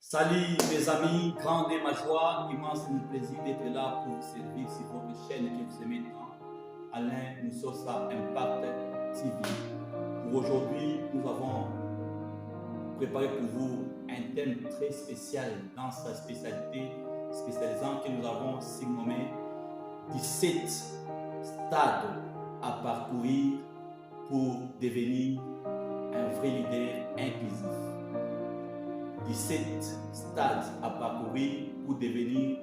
Salut mes amis, grande est ma joie, immense est mon plaisir d'être là pour vous servir sur votre chaîne que vous aimez tant, Alain Moussosa Impact TV. Pour aujourd'hui, nous avons préparé pour vous un thème très spécial dans sa spécialité spécialisante que nous avons surnommé 17 stades à parcourir pour devenir un vrai leader inclusif. 17 stades à parcourir pour devenir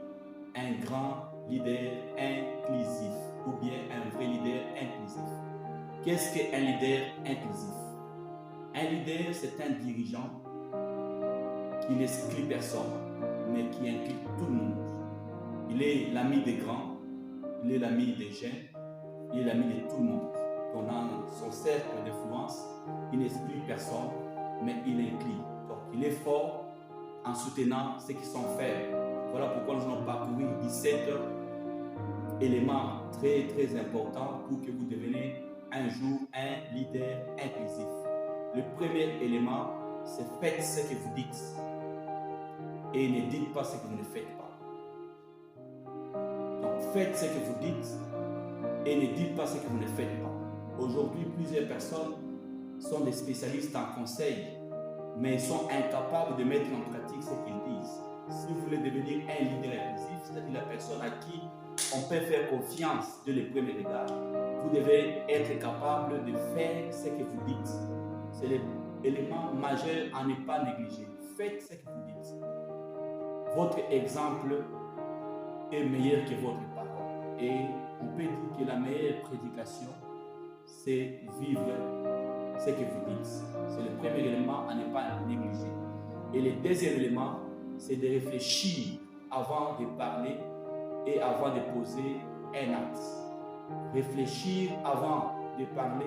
un grand leader inclusif ou bien un vrai leader inclusif. Qu'est-ce qu'un leader inclusif? Un leader, c'est un dirigeant qui n'exclut personne, mais qui inclut tout le monde. Il est l'ami des grands, il est l'ami des jeunes, il est l'ami de tout le monde. Dans son cercle d'influence, il n'exclut personne, mais il inclut. Donc, il est fort en soutenant ceux qui sont faibles. Voilà pourquoi nous allons parcourir 17 éléments très importants pour que vous deveniez un jour un leader inclusif. Le premier élément, c'est faites ce que vous dites et ne dites pas ce que vous ne faites pas. Donc faites ce que vous dites et ne dites pas ce que vous ne faites pas. Aujourd'hui, plusieurs personnes sont des spécialistes en conseil, mais ils sont incapables de mettre en pratique ce qu'ils disent. Si vous voulez devenir un leader inclusif, c'est-à-dire la personne à qui on peut faire confiance dès le premier regard, vous devez être capable de faire ce que vous dites. C'est l'élément majeur à ne pas négliger. Faites ce que vous dites. Votre exemple est meilleur que votre parole. Et on peut dire que la meilleure prédication, c'est vivre ce que vous dites. C'est le premier élément à ne pas négliger. Et le deuxième élément, c'est de réfléchir avant de parler et avant de poser un acte. Réfléchir avant de parler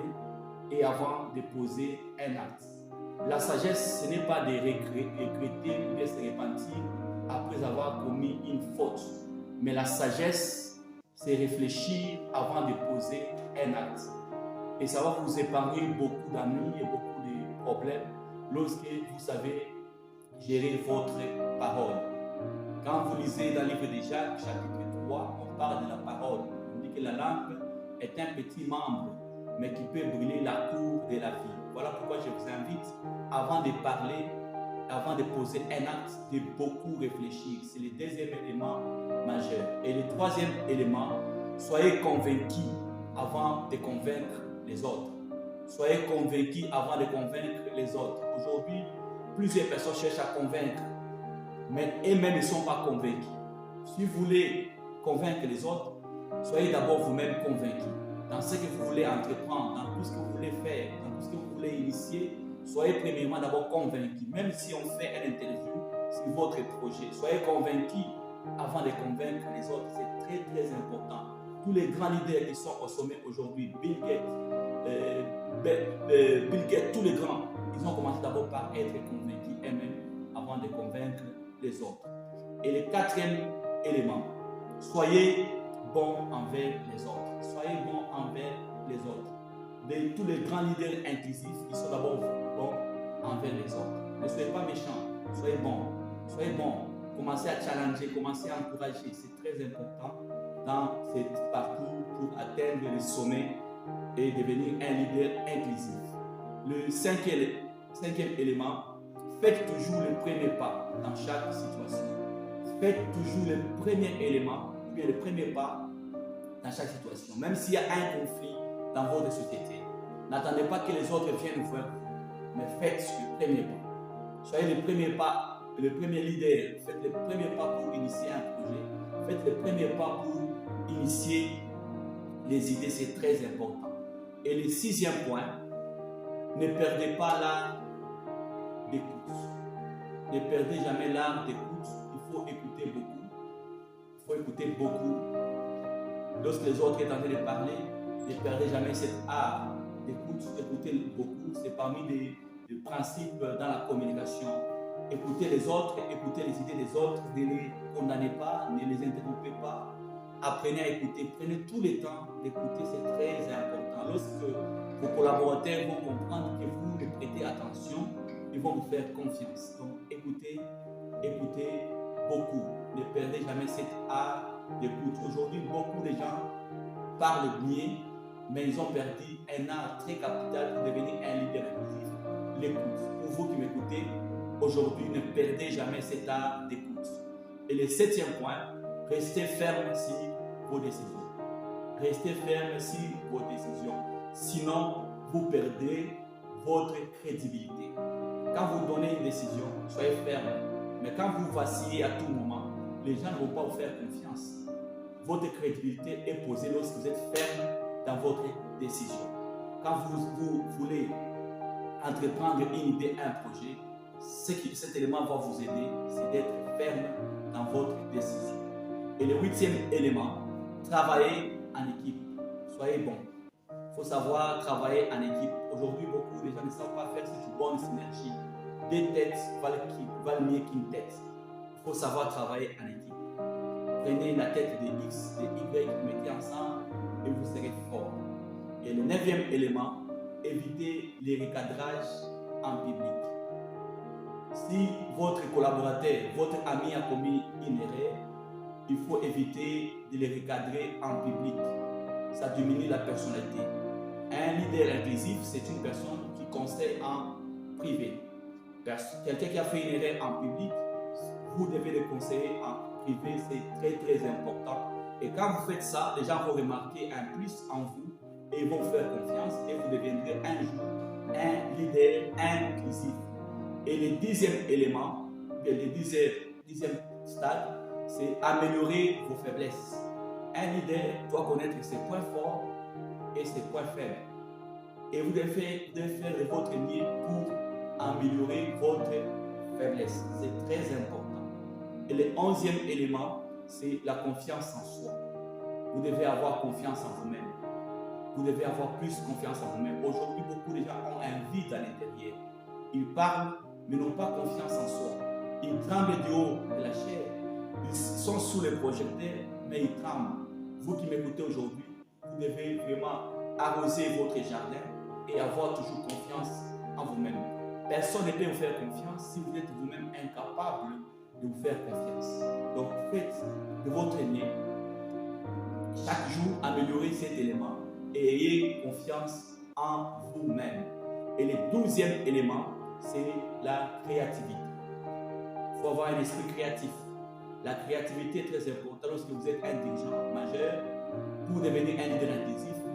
et avant de poser un acte. La sagesse, ce n'est pas de regretter ou de se repentir après avoir commis une faute. Mais la sagesse, c'est réfléchir avant de poser un acte. Et ça va vous épargner beaucoup d'amis et beaucoup de problèmes lorsque vous savez gérer votre parole. Quand vous lisez dans le livre de Jacques, chapitre 3, on parle de la parole. On dit que la langue est un petit membre, mais qui peut brûler la cour de la vie. Voilà pourquoi je vous invite, avant de parler, avant de poser un acte, de beaucoup réfléchir. C'est le deuxième élément majeur. Et le troisième élément, soyez convaincus avant de convaincre les autres. Soyez convaincus avant de convaincre les autres. Aujourd'hui, plusieurs personnes cherchent à convaincre, mais eux-mêmes ne sont pas convaincus. Si vous voulez convaincre les autres, soyez d'abord vous-même convaincus. Dans ce que vous voulez entreprendre, dans tout ce que vous voulez faire, dans tout ce que vous voulez initier, soyez premièrement d'abord convaincus. Même si on fait une interview sur votre projet, soyez convaincus avant de convaincre les autres. C'est très important. Tous les grands leaders qui sont au sommet aujourd'hui, Bill Gates, tous les grands, ils ont commencé d'abord par être convaincus eux-mêmes avant de convaincre les autres. Et le quatrième élément, soyez bons envers les autres. Soyez bons envers les autres. Tous les grands leaders inclusifs, ils sont d'abord bons envers les autres. Ne soyez pas méchants, soyez bons. Soyez bons. Commencez à challenger, commencez à encourager. C'est très important dans ce parcours pour atteindre le sommet et devenir un leader inclusif. Le cinquième élément, faites toujours le premier pas dans chaque situation. Faites toujours le premier élément, ou bien le premier pas dans chaque situation. Même s'il y a un conflit dans votre société, n'attendez pas que les autres viennent vous voir, mais faites le premier pas. Soyez le premier pas, le premier leader. Faites le premier pas pour initier un projet. Faites le premier pas pour initier les idées, c'est très important. Et le sixième point, ne perdez pas l'art d'écoute. Ne perdez jamais l'art d'écoute. Il faut écouter beaucoup. Il faut écouter beaucoup. Lorsque les autres sont en train de parler, ne perdez jamais cet art d'écoute. Écoutez beaucoup. C'est parmi les principes dans la communication. Écoutez les autres, écoutez les idées des autres. Ne les condamnez pas, ne les interrompez pas. Apprenez à écouter. Prenez tout le temps d'écouter. C'est très important. Lorsque vos collaborateurs vont comprendre que vous les prêtez attention, ils vont vous faire confiance. Donc, écoutez écoutez beaucoup. Ne perdez jamais cet art d'écoute. Aujourd'hui, beaucoup de gens parlent bien, mais ils ont perdu un art très capital pour devenir un leader inclusif, l'écoute. Pour vous qui m'écoutez, aujourd'hui, ne perdez jamais cet art d'écoute. Et le septième point, restez ferme sur vos décisions. Restez ferme sur vos décisions. Sinon, vous perdez votre crédibilité. Quand vous donnez une décision, soyez ferme. Mais quand vous vacillez à tout moment, les gens ne vont pas vous faire confiance. Votre crédibilité est posée lorsque vous êtes ferme dans votre décision. Quand vous voulez entreprendre une idée, un projet, cet élément va vous aider, c'est d'être ferme dans votre décision. Et le huitième élément, travaillez en équipe. Soyez bon. Il faut savoir travailler en équipe. Aujourd'hui, beaucoup de gens ne savent pas faire cette bonne synergie. Deux têtes valent mieux qu'une tête. Il faut savoir travailler en équipe. Prenez la tête de X, de Y, mettez ensemble et vous serez fort. Et le neuvième élément, évitez les recadrages en public. Si votre collaborateur, votre ami a commis une erreur, il faut éviter de les recadrer en public. Ça diminue la personnalité. Un leader inclusif, c'est une personne qui conseille en privé. Quelqu'un qui a fait une erreur en public, vous devez le conseiller en privé, c'est très important. Et quand vous faites ça, les gens vont remarquer un plus en vous et ils vont vous faire confiance et vous deviendrez un jour un leader inclusif. Et le dixième élément, le dixième stade, c'est améliorer vos faiblesses. Un leader doit connaître ses points forts et ses points faibles. Et vous devez faire de votre mieux pour améliorer votre faiblesse. C'est très important. Et le onzième élément, c'est la confiance en soi. Vous devez avoir confiance en vous-même. Vous devez avoir plus confiance en vous-même. Aujourd'hui, beaucoup de gens ont un vide à l'intérieur. Ils parlent, mais n'ont pas confiance en soi. Ils tremblent du haut de la chair. Ils sont sous les projecteurs, mais ils tremblent. Vous qui m'écoutez aujourd'hui, vous devez vraiment arroser votre jardin et avoir toujours confiance en vous-même. Personne ne peut vous faire confiance si vous êtes vous-même incapable de vous faire confiance. Donc faites de votre mieux. Chaque jour, améliorez cet élément et ayez confiance en vous-même. Et le 12e élément, c'est la créativité. Il faut avoir un esprit créatif. La créativité est très importante lorsque vous êtes un dirigeant majeur. Pour devenir un leader inclusif, vous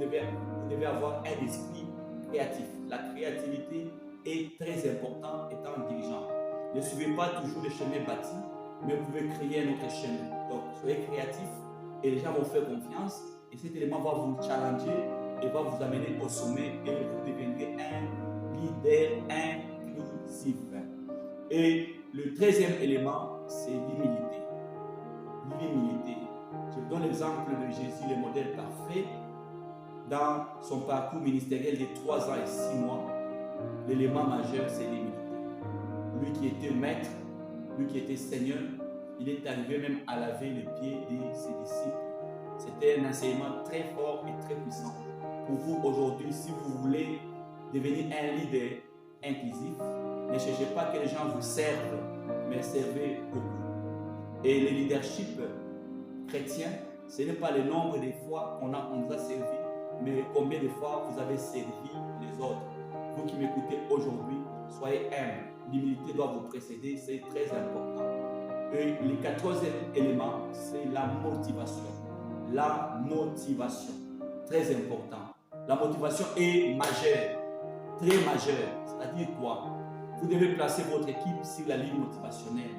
devez avoir un esprit créatif. La créativité est très importante étant dirigeant. Ne suivez pas toujours le chemin bâti, mais vous pouvez créer un autre chemin. Donc, soyez créatif et les gens vont faire confiance. Et cet élément va vous challenger et va vous amener au sommet et vous deviendrez un leader inclusif. Et le 13e élément, c'est l'humilité. L'humilité. Je vous donne l'exemple de Jésus, le modèle parfait. Dans son parcours ministériel de 3 ans et 6 mois, l'élément majeur, c'est l'humilité. Lui qui était maître, lui qui était Seigneur, il est arrivé même à laver les pieds de ses disciples. C'était un enseignement très fort et très puissant. Pour vous aujourd'hui, si vous voulez devenir un leader inclusif, ne cherchez pas que les gens vous servent, mais servez beaucoup. Et le leadership chrétien, ce n'est pas le nombre de fois qu'on nous a servi, mais combien de fois vous avez servi les autres. Vous qui m'écoutez aujourd'hui, soyez humble. L'humilité doit vous précéder, c'est très important. Et le 14e élément, c'est la motivation. La motivation, très important. La motivation est majeure, très majeure. C'est-à-dire quoi? Vous devez placer votre équipe sur la ligne motivationnelle.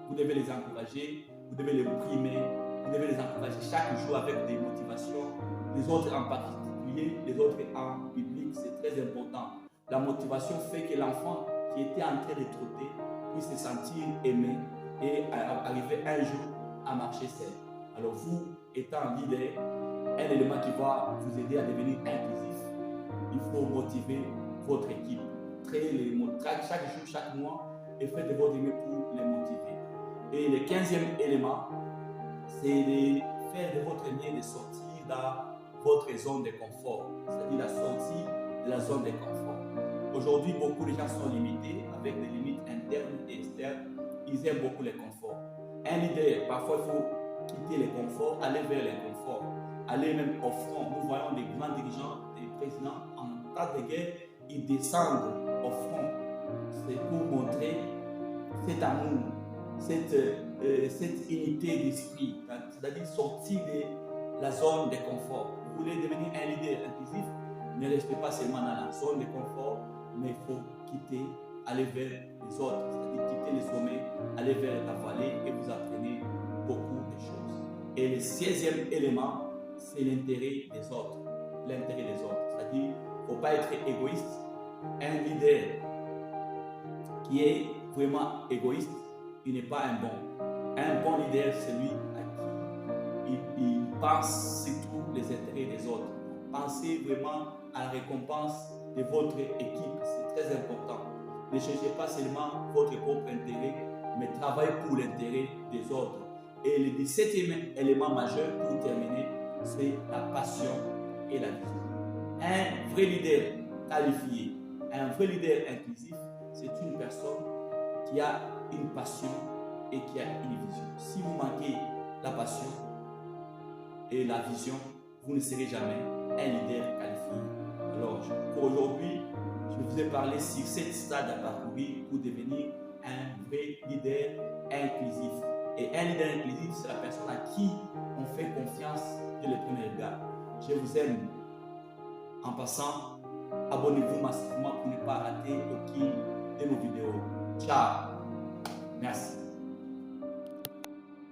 Vous devez les encourager, vous devez les primer, vous devez les encourager chaque jour avec des motivations. Les autres en particulier, les autres en public, c'est très important. La motivation fait que l'enfant qui était en train de trotter puisse se sentir aimé et arriver un jour à marcher seul. Alors vous, étant leader, un élément qui va vous aider à devenir inclusif, il faut motiver votre équipe. Chaque jour, chaque mois, et faites de votre mieux pour les motiver. Et le 15e élément, c'est de faire de votre mieux de sortir dans votre zone de confort, c'est-à-dire la sortie de la zone de confort. Aujourd'hui, beaucoup de gens sont limités avec des limites internes et externes. Ils ils aiment beaucoup les conforts. Un leader, parfois, il faut quitter les conforts, aller vers les conforts, aller même au front. Nous voyons des grands dirigeants, des présidents en cas de guerre, ils descendent au front. C'est pour montrer cet amour, cette unité d'esprit, c'est-à-dire sortir de la zone de confort. Vous voulez devenir un leader inclusif, ne restez pas seulement dans la zone de confort, mais il faut quitter, aller vers les autres, c'est-à-dire quitter les sommets, aller vers la vallée et vous apprenez beaucoup de choses. Et le 16e élément, c'est l'intérêt des autres. L'intérêt des autres, c'est-à-dire il ne faut pas être égoïste. Un leader qui est vraiment égoïste, il n'est pas un bon. Un bon leader, c'est celui à qui il pense surtout les intérêts des autres. Pensez vraiment à la récompense de votre équipe, c'est très important. Ne cherchez pas seulement votre propre intérêt, mais travaillez pour l'intérêt des autres. Et le 17e élément majeur pour terminer, c'est la passion et la vision. Un vrai leader qualifié, un vrai leader inclusif, c'est une personne qui a une passion et qui a une vision. Si vous manquez la passion et la vision, vous ne serez jamais un leader qualifié. Alors, pour aujourd'hui, je vous ai parlé sur 7 stades à parcourir pour devenir un vrai leader inclusif. Et un leader inclusif, c'est la personne à qui on fait confiance dès le premier regard. Je vous aime. En passant, abonnez-vous massivement pour ne pas rater aucune de nos vidéos. Ciao. Merci.